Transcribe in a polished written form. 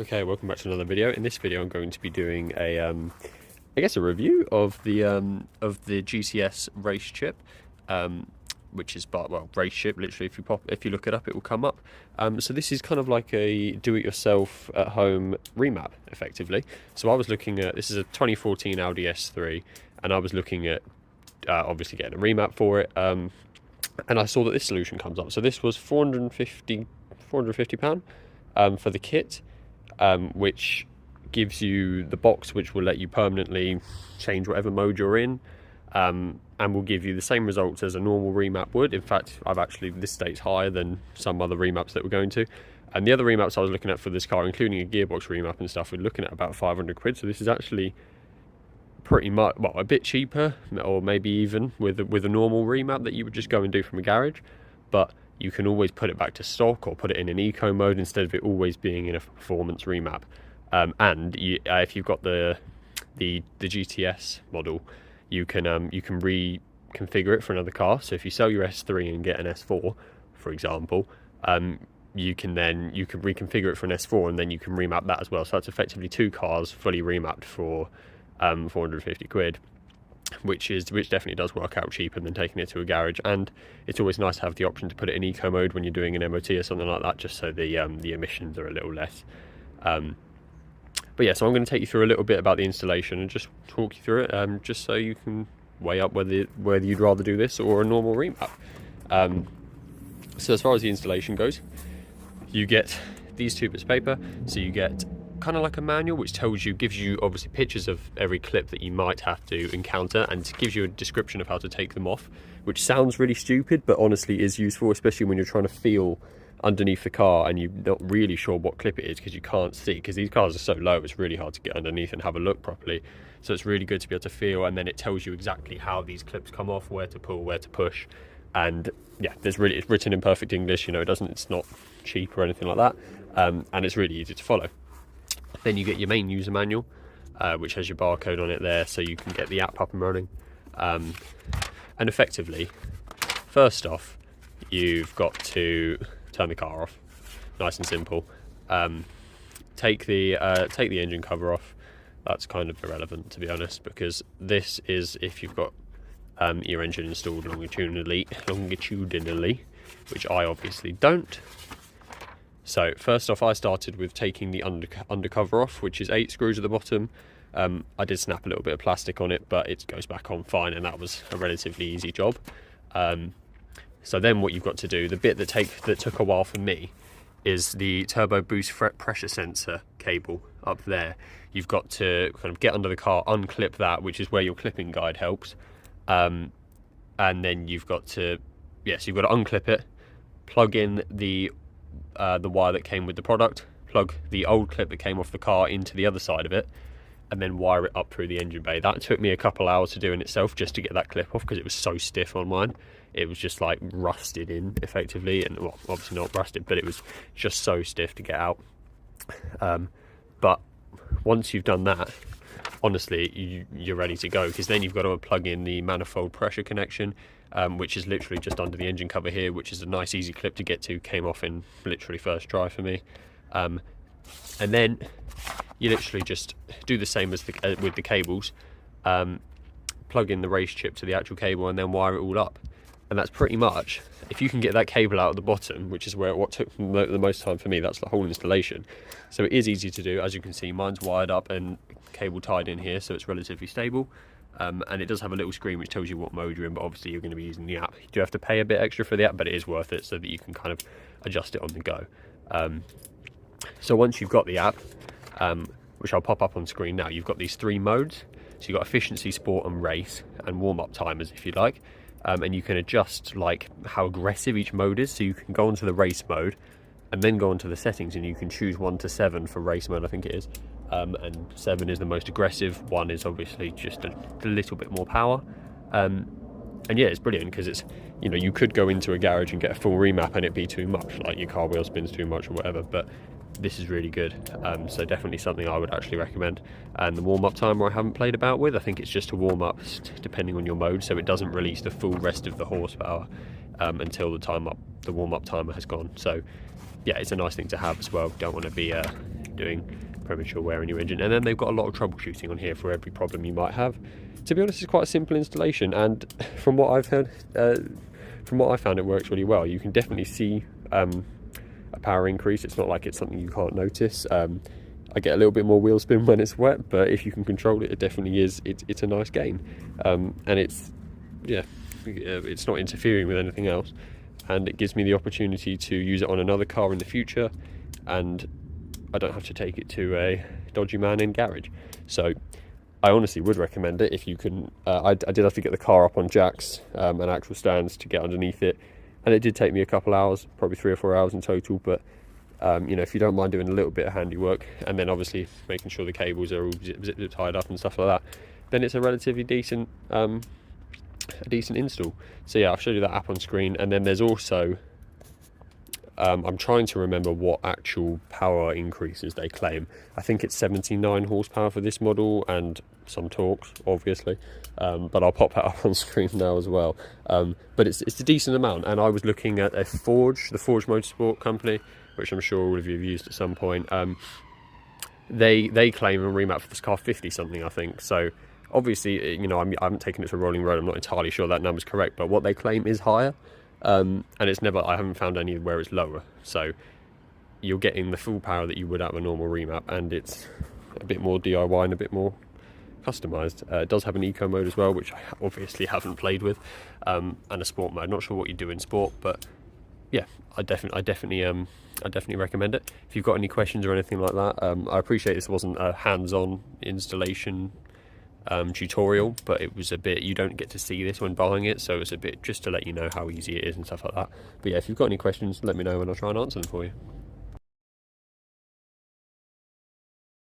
Okay, welcome back to another video. In this video I'm going to be doing a I guess a review of the GTS Racechip, which is Racechip. Literally, if you look it up, it will come up. So this is kind of like a do-it-yourself at home remap, effectively. So I was looking at, this is a 2014 Audi S3, and I was looking at obviously getting a remap for it. And I saw that this solution comes up. So this was £450 for the kit. Which gives you the box, which will let you permanently change whatever mode you're in, and will give you the same results as a normal remap would. In fact, this state's higher than some other remaps that we're going to. And the other remaps I was looking at for this car, including a gearbox remap and stuff, we're looking at about 500 quid. So this is actually pretty much, well, a bit cheaper, or maybe even with a normal remap that you would just go and do from a garage. But you can always put it back to stock or put it in an eco mode instead of it always being in a performance remap. And if you've got the GTS model, you can reconfigure it for another car. So if you sell your S3 and get an S4, for example, you can reconfigure it for an S4, and then you can remap that as well. So that's effectively two cars fully remapped for 450 quid. Which definitely does work out cheaper than taking it to a garage. And it's always nice to have the option to put it in eco mode when you're doing an MOT or something like that, just so the emissions are a little less. But yeah, so I'm going to take you through a little bit about the installation and just talk you through it, just so you can weigh up whether you'd rather do this or a normal remap. So as far as the installation goes, you get these two bits of paper. So you get kind of like a manual, which gives you obviously pictures of every clip that you might have to encounter, and gives you a description of how to take them off, which sounds really stupid but honestly is useful, especially when you're trying to feel underneath the car and you're not really sure what clip it is because you can't see, because these cars are so low it's really hard to get underneath and have a look properly. So it's really good to be able to feel, and then it tells you exactly how these clips come off, where to pull, where to push. And yeah, it's written in perfect English, you know, it's not cheap or anything like that, and it's really easy to follow. Then you get your main user manual, which has your barcode on it there, so you can get the app up and running. And effectively, first off, you've got to turn the car off. Nice and simple. Take the engine cover off. That's kind of irrelevant, to be honest, because this is if you've got your engine installed longitudinally, which I obviously don't. So first off, I started with taking the undercover off, which is 8 screws at the bottom. I did snap a little bit of plastic on it, but it goes back on fine, and that was a relatively easy job. So then what you've got to do, the bit that took a while for me, is the turbo boost pressure sensor cable up there. You've got to kind of get under the car, unclip that, which is where your clipping guide helps. And then you've got to unclip it, plug in the wire that came with the product, plug the old clip that came off the car into the other side of it, and then wire it up through the engine bay. That took me a couple hours to do in itself, just to get that clip off, because it was so stiff on mine. It was just like rusted in effectively, and well, obviously not rusted, but it was just so stiff to get out. But once you've done that, honestly, you're ready to go, because then you've got to plug in the manifold pressure connection, which is literally just under the engine cover here, which is a nice easy clip to get to. Came off in literally first try for me. And then you literally just do the same as with the cables. Plug in the Racechip to the actual cable and then wire it all up. And that's pretty much, if you can get that cable out at the bottom, which is what took the most time for me, that's the whole installation. So it is easy to do. As you can see, mine's wired up and cable tied in here, so it's relatively stable. And it does have a little screen which tells you what mode you're in, but obviously you're going to be using the app. You do have to pay a bit extra for the app, but it is worth it so that you can kind of adjust it on the go. So once you've got the app, which I'll pop up on screen now, you've got these 3 modes. So you've got efficiency, sport and race, and warm-up timers if you like. And you can adjust like how aggressive each mode is. So you can go onto the race mode and then go onto the settings, and you can choose 1 to 7 for race mode, I think it is. And 7 is the most aggressive. 1 is obviously just a little bit more power. And yeah, it's brilliant, because it's, you know, you could go into a garage and get a full remap and it'd be too much, like your car wheel spins too much or whatever, but this is really good. So definitely something I would actually recommend. And the warm-up timer I haven't played about with. I think it's just to warm up depending on your mode, so it doesn't release the full rest of the horsepower until the warm-up timer has gone. So yeah, it's a nice thing to have as well. Don't want to be doing premature wear in your engine. And then they've got a lot of troubleshooting on here for every problem you might have. To be honest, it's quite a simple installation, and from what I've heard, from what I found, it works really well. You can definitely see a power increase. It's not like it's something you can't notice. I get a little bit more wheel spin when it's wet, but if you can control it, it definitely is. It's a nice gain, and it's not interfering with anything else, and it gives me the opportunity to use it on another car in the future, and I don't have to take it to a dodgy man-in garage. So I honestly would recommend it if you can. I did have to get the car up on jacks and actual stands to get underneath it, and it did take me a couple hours, probably 3 or 4 hours in total. But you know, if you don't mind doing a little bit of handiwork, and then obviously making sure the cables are all zip tied up and stuff like that, then it's a relatively decent install. So yeah, I'll show you that app on screen, and then there's also I'm trying to remember what actual power increases they claim. I think it's 79 horsepower for this model and some torques, obviously, but I'll pop that up on screen now as well. But it's a decent amount, and I was looking at the Forge Motorsport company, which I'm sure all of you have used at some point. They claim a remap for this car 50 something, I think. So obviously, you know, I haven't taken it to rolling road. I'm not entirely sure that number's correct, but what they claim is higher. And I haven't found any where it's lower, so you're getting the full power that you would out of a normal remap, and it's a bit more DIY and a bit more customized. It does have an eco mode as well, which I obviously haven't played with, and a sport mode. Not sure what you do in sport, but yeah, I definitely recommend it. If you've got any questions or anything like that, I appreciate this wasn't a hands-on installation tutorial, but it was a bit, you don't get to see this when buying it, so it's a bit just to let you know how easy it is and stuff like that. But yeah, if you've got any questions, let me know and I'll try and answer them for you.